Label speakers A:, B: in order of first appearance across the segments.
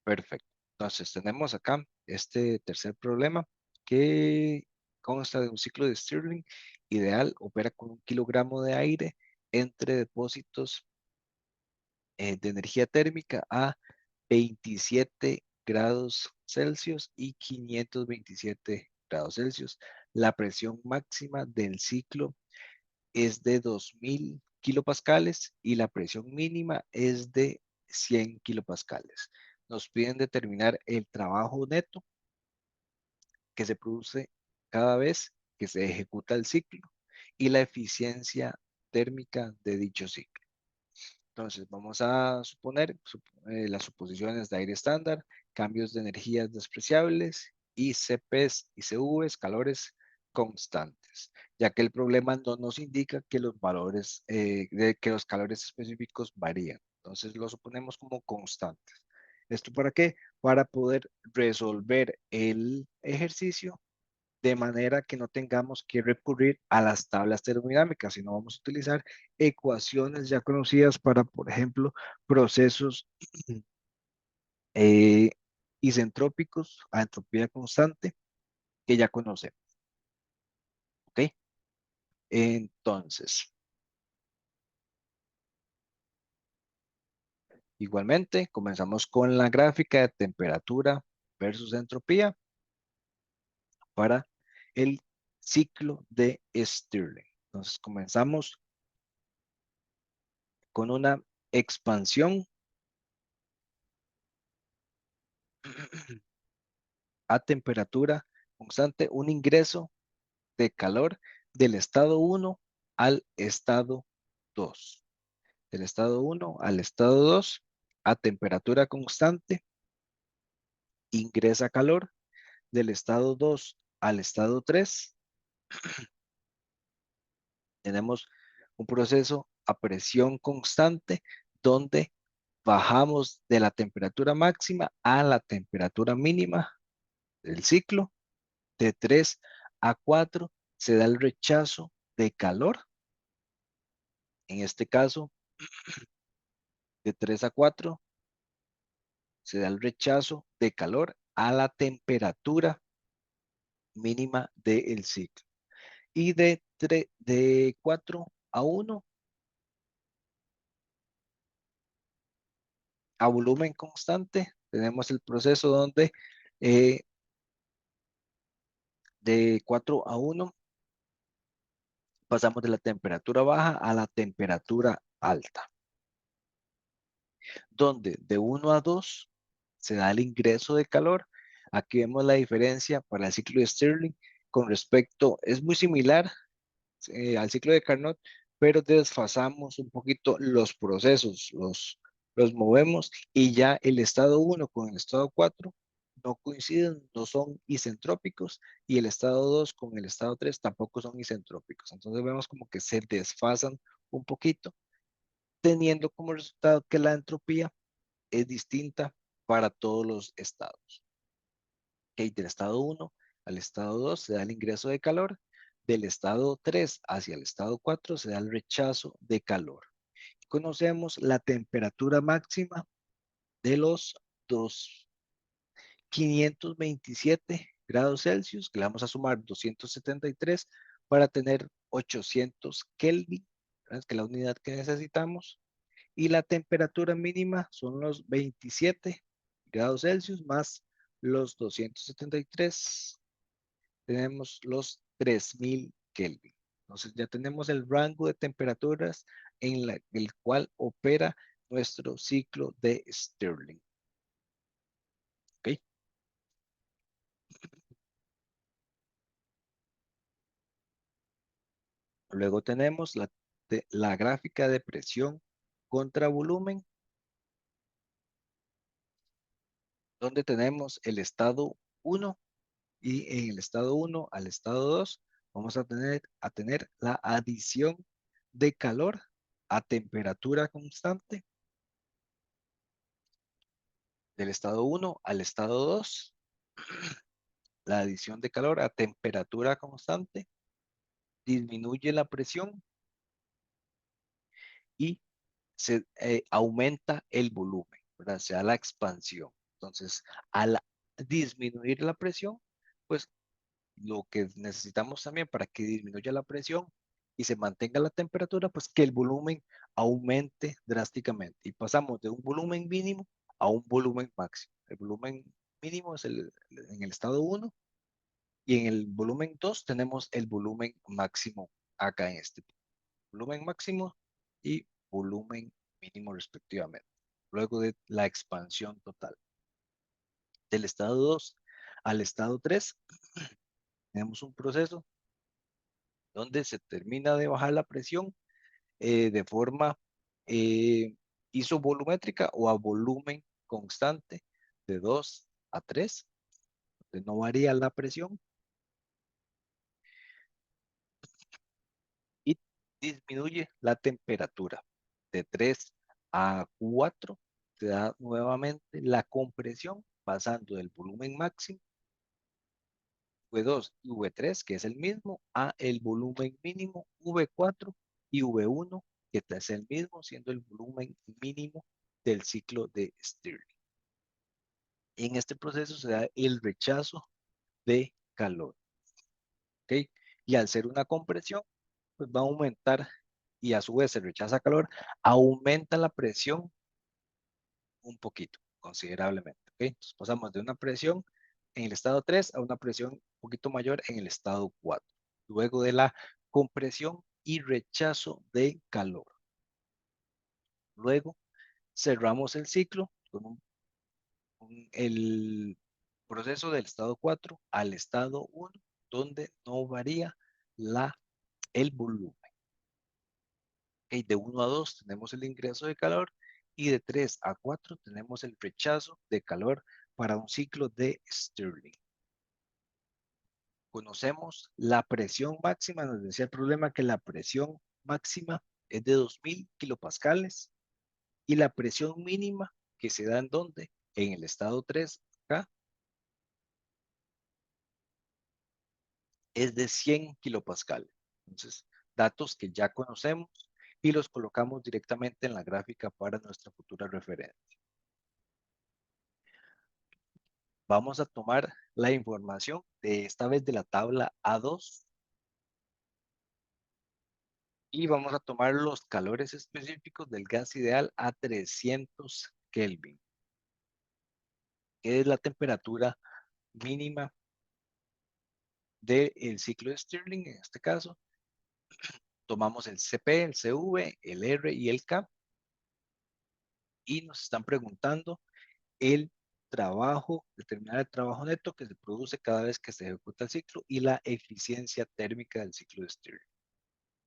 A: Perfecto. Entonces tenemos acá este tercer problema que consta de un ciclo de Stirling ideal, opera con 1 kilogramo de aire entre depósitos de energía térmica a 27 grados Celsius y 527 grados Celsius. La presión máxima del ciclo es de 2000 kilopascales y la presión mínima es de 100 kilopascales. Nos piden determinar el trabajo neto que se produce cada vez que se ejecuta el ciclo y la eficiencia térmica de dicho ciclo. Entonces, vamos a suponer las suposiciones de aire estándar, cambios de energías despreciables y CPs y CVs, calores constantes, ya que el problema no nos indica que los valores, que los calores específicos varían. Entonces, lo suponemos como constantes. ¿Esto para qué? Para poder resolver el ejercicio de manera que no tengamos que recurrir a las tablas termodinámicas, sino vamos a utilizar ecuaciones ya conocidas para, por ejemplo, procesos eh, isentrópicos a entropía constante que ya conocemos. ¿Ok? Entonces, igualmente, comenzamos con la gráfica de temperatura versus entropía para el ciclo de Stirling. Entonces, comenzamos con una expansión a temperatura constante, un ingreso de calor del estado 1 al estado 2. Del estado 1 al estado 2 a temperatura constante, ingresa calor del estado 2 al estado 3. Tenemos un proceso a presión constante donde bajamos de la temperatura máxima a la temperatura mínima del ciclo. De 3 a 4 se da el rechazo de calor. En este caso, de 3 a 4 se da el rechazo de calor a la temperatura mínima del ciclo. Y de 4 a 1 a volumen constante, tenemos el proceso donde eh, de 4 a 1 pasamos de la temperatura baja a la temperatura alta, donde de 1 a 2 se da el ingreso de calor. Aquí vemos la diferencia para el ciclo de Stirling con respecto, es muy similar al ciclo de Carnot, pero desfasamos un poquito los procesos, los movemos y ya el estado 1 con el estado 4 no coinciden, no son isentrópicos y el estado 2 con el estado 3 tampoco son isentrópicos. Entonces vemos como que se desfasan un poquito, teniendo como resultado que la entropía es distinta para todos los estados. Okay, del estado 1 al estado 2 se da el ingreso de calor, del estado 3 hacia el estado 4 se da el rechazo de calor. Conocemos la temperatura máxima de los dos, 527 grados Celsius, que le vamos a sumar 273 para tener 800 Kelvin, que es la unidad que necesitamos. Y la temperatura mínima son los 27 grados Celsius más los 273, tenemos los 3000 Kelvin. Entonces ya tenemos el rango de temperaturas en el cual opera nuestro ciclo de Stirling. ¿Ok? Luego tenemos la gráfica de presión contra volumen, donde tenemos el estado 1 y en el estado 1 al estado 2 vamos a tener la adición de calor a temperatura constante del estado 1 al estado 2, la adición de calor a temperatura constante disminuye la presión y se aumenta el volumen, ¿verdad? Se da la expansión. Entonces, al disminuir la presión, pues lo que necesitamos también para que disminuya la presión y se mantenga la temperatura, pues que el volumen aumente drásticamente. Y pasamos de un volumen mínimo a un volumen máximo. El volumen mínimo es en el estado 1 y en el volumen 2 tenemos el volumen máximo acá en este. Volumen máximo y volumen mínimo respectivamente. Luego de la expansión total. Del estado 2 al estado 3 tenemos un proceso donde se termina de bajar la presión de forma eh, isovolumétrica o a volumen constante de 2 a 3, donde no varía la presión y disminuye la temperatura de 3 a 4, se da nuevamente la compresión pasando del volumen máximo V2 y V3, que es el mismo, a el volumen mínimo V4 y V1, que es el mismo, siendo el volumen mínimo del ciclo de Stirling. En este proceso se da el rechazo de calor, ¿ok? Y al ser una compresión, pues va a aumentar y a su vez se rechaza calor, aumenta la presión un poquito, considerablemente, ¿ok? Entonces pasamos de una presión en el estado 3 a una presión un poquito mayor en el estado 4, luego de la compresión y rechazo de calor. Luego cerramos el ciclo con el proceso del estado 4 al estado 1, donde no varía el volumen. Okay, de 1 a 2 tenemos el ingreso de calor y de 3 a 4 tenemos el rechazo de calor para un ciclo de Stirling. Conocemos la presión máxima, nos decía el problema que la presión máxima es de 2000 kilopascales y la presión mínima que se da en donde, en el estado 3 acá, es de 100 kilopascales. Entonces, datos que ya conocemos y los colocamos directamente en la gráfica para nuestra futura referencia. Vamos a tomar la información de esta vez de la tabla A2 y vamos a tomar los calores específicos del gas ideal a 300 Kelvin, que es la temperatura mínima del ciclo de Stirling. En este caso, tomamos el CP, el CV, el R y el K y nos están preguntando el trabajo, determinar el trabajo neto que se produce cada vez que se ejecuta el ciclo y la eficiencia térmica del ciclo de Stirling.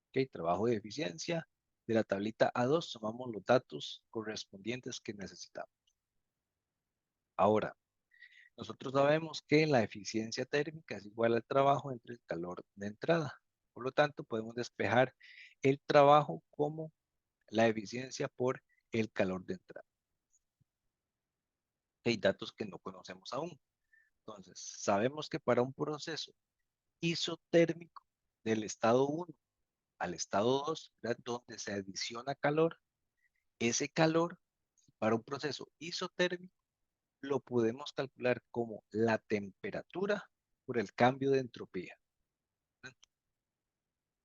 A: Ok, trabajo de eficiencia. De la tablita A2 tomamos los datos correspondientes que necesitamos. Ahora, nosotros sabemos que la eficiencia térmica es igual al trabajo entre el calor de entrada. Por lo tanto, podemos despejar el trabajo como la eficiencia por el calor de entrada. Hay datos que no conocemos aún. Entonces, sabemos que para un proceso isotérmico del estado 1 al estado 2, ¿verdad? Donde se adiciona calor, ese calor para un proceso isotérmico lo podemos calcular como la temperatura por el cambio de entropía.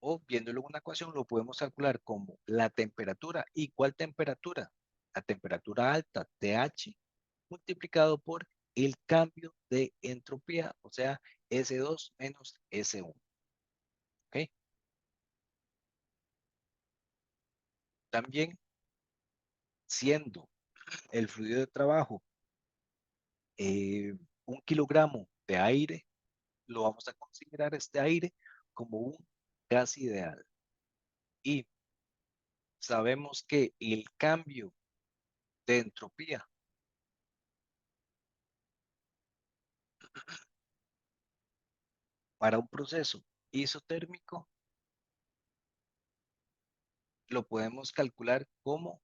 A: O viéndolo en una ecuación, lo podemos calcular como la temperatura. ¿Y cuál temperatura? La temperatura alta, TH, multiplicado por el cambio de entropía, o sea, S2 menos S1. ¿Ok? También, siendo el fluido de trabajo eh, 1 kilogramo de aire, lo vamos a considerar este aire como un gas ideal. Y sabemos que el cambio de entropía para un proceso isotérmico lo podemos calcular como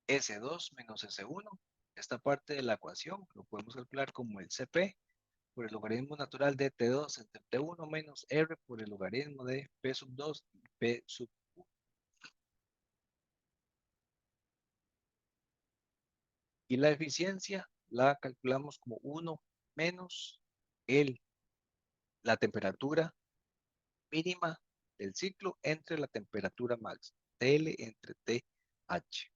A: S2 menos S1. Esta parte de la ecuación lo podemos calcular como el CP por el logaritmo natural de T2 entre T1 menos R por el logaritmo de P sub 2 y P sub 1. Y la eficiencia la calculamos como 1 menos el, la temperatura mínima del ciclo entre la temperatura máxima, TL entre TH.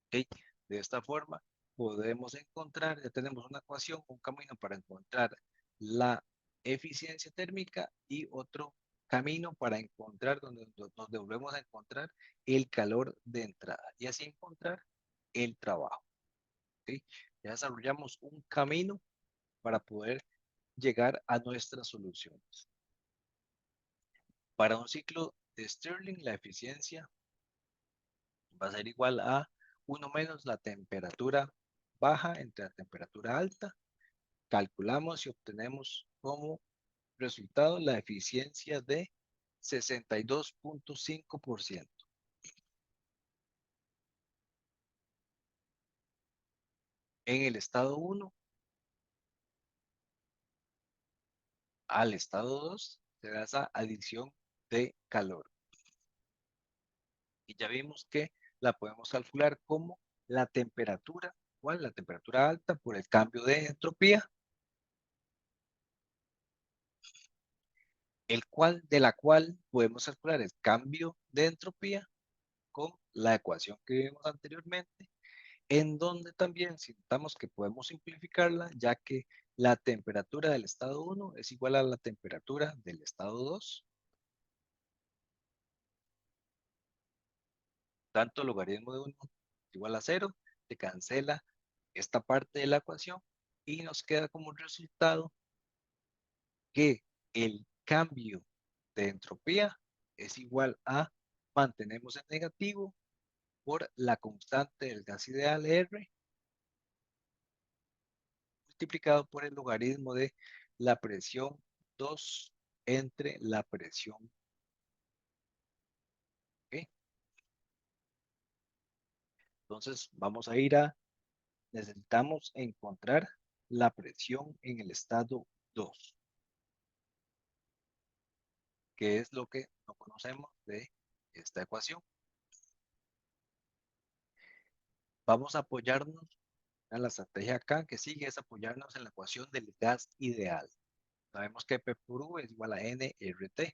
A: ¿Okay? De esta forma podemos encontrar, ya tenemos una ecuación, un camino para encontrar la eficiencia térmica y otro camino para encontrar donde volvemos a encontrar el calor de entrada y así encontrar el trabajo. ¿Okay? Ya desarrollamos un camino para poder llegar a nuestras soluciones. Para un ciclo de Stirling, la eficiencia va a ser igual a 1 menos la temperatura baja entre la temperatura alta. Calculamos y obtenemos como resultado la eficiencia de 62.5%. En el estado 1 al estado 2 se da esa adición de calor. Y ya vimos que la podemos calcular como la temperatura, ¿cuál? La temperatura alta por el cambio de entropía, de la cual podemos calcular el cambio de entropía con la ecuación que vimos anteriormente, en donde también sintamos que podemos simplificarla, ya que la temperatura del estado 1 es igual a la temperatura del estado 2, tanto logaritmo de 1 igual a 0, se cancela esta parte de la ecuación y nos queda como resultado que el cambio de entropía es igual a, mantenemos en negativo, por la constante del gas ideal R multiplicado por el logaritmo de la presión 2 entre la presión. ¿Okay? Entonces vamos a necesitamos encontrar la presión en el estado 2, que es lo que no conocemos de esta ecuación. Vamos a apoyarnos en la estrategia acá que sigue, es apoyarnos en la ecuación del gas ideal. Sabemos que P por U es igual a nRT.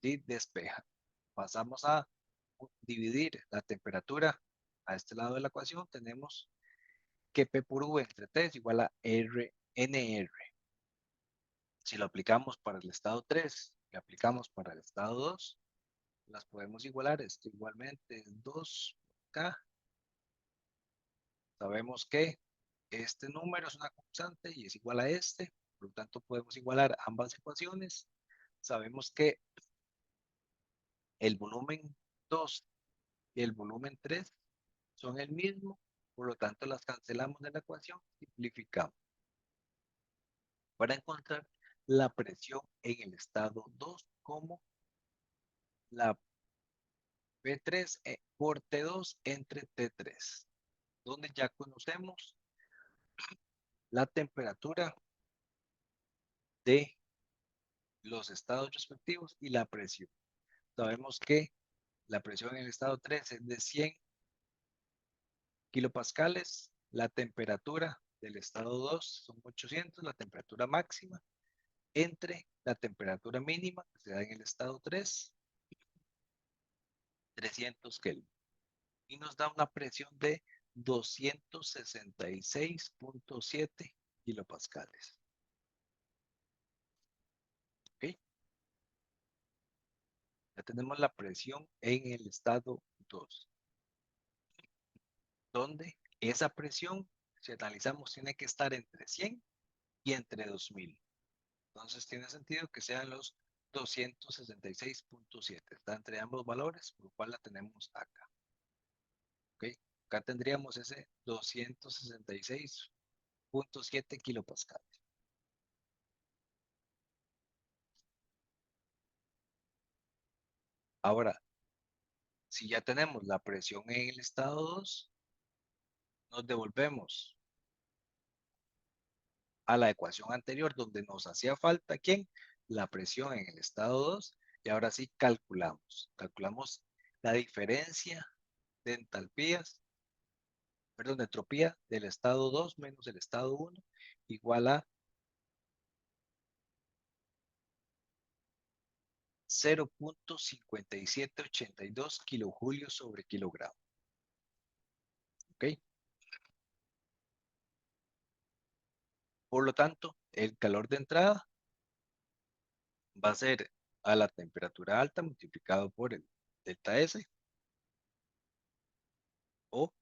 A: Y despeja. Pasamos a dividir la temperatura a este lado de la ecuación. Tenemos que P por U entre T es igual a NR. Si lo aplicamos para el estado 3 y aplicamos para el estado 2, las podemos igualar. Esto igualmente es 2K. Sabemos que este número es una constante y es igual a este. Por lo tanto, podemos igualar ambas ecuaciones. Sabemos que el volumen 2 y el volumen 3 son el mismo, por lo tanto las cancelamos de la ecuación, simplificamos para encontrar la presión en el estado 2 como la P3 por T2 entre T3, donde ya conocemos la temperatura de los estados respectivos y la presión. Sabemos que la presión en el estado 3 es de 100 kilopascales, la temperatura del estado 2 son 800, la temperatura máxima, entre la temperatura mínima que se da en el estado 3, 300 Kelvin. Y nos da una presión de 266.7 kilopascales. ¿Okay? Ya tenemos la presión en el estado 2, donde esa presión, si analizamos, tiene que estar entre 100 y entre 2000. Entonces tiene sentido que sean los 266.7. Está entre ambos valores, por lo cual la tenemos acá. ¿Okay? Acá tendríamos ese 266.7 kilopascales. Ahora, si ya tenemos la presión en el estado 2, nos devolvemos a la ecuación anterior donde nos hacía falta, ¿quién? La presión en el estado 2. Y ahora sí calculamos. Calculamos la diferencia de entalpías, perdón, de entropía del estado 2 menos el estado 1 igual a 0.5782 kilojulios sobre kilogramo. ¿Ok? Por lo tanto, el calor de entrada va a ser a la temperatura alta multiplicado por el delta S o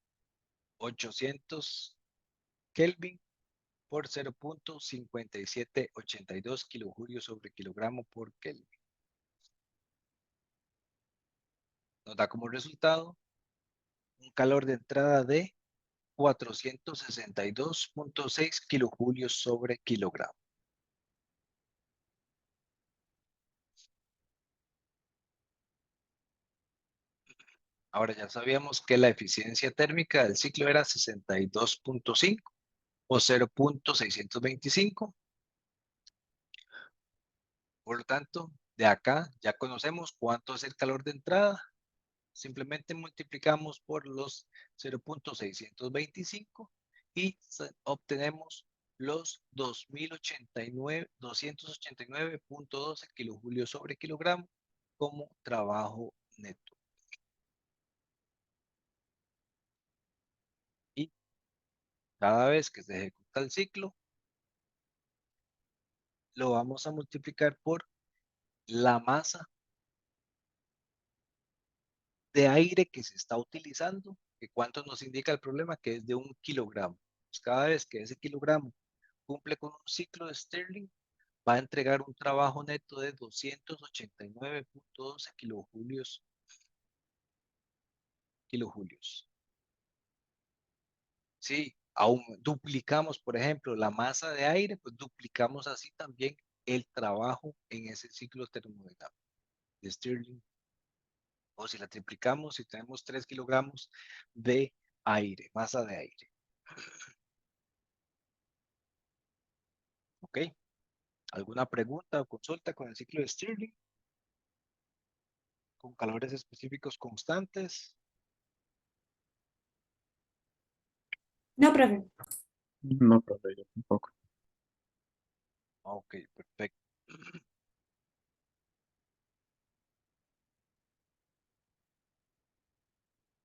A: 800 Kelvin por 0.5782 kilojulios sobre kilogramo por Kelvin. Nos da como resultado un calor de entrada de 462.6 kilojulios sobre kilogramo. Ahora ya sabíamos que la eficiencia térmica del ciclo era 62.5 o 0.625. Por lo tanto, de acá ya conocemos cuánto es el calor de entrada. Simplemente multiplicamos por los 0.625 y obtenemos los 289.12 kilojulios sobre kilogramo como trabajo neto. Y cada vez que se ejecuta el ciclo, lo vamos a multiplicar por la masa de aire que se está utilizando, que cuánto nos indica el problema, que es de 1 kilogramo. Pues cada vez que ese kilogramo cumple con un ciclo de Stirling, va a entregar un trabajo neto de 289.12 kilojulios. Si aún duplicamos, por ejemplo, la masa de aire, pues duplicamos así también el trabajo en ese ciclo termodinámico de Stirling. O si la triplicamos, si tenemos 3 kilogramos de aire, masa de aire. ¿Ok? ¿Alguna pregunta o consulta con el ciclo de Stirling? ¿Con calores específicos constantes?
B: No, profe.
C: No, profe, yo tampoco.
A: Ok, perfecto.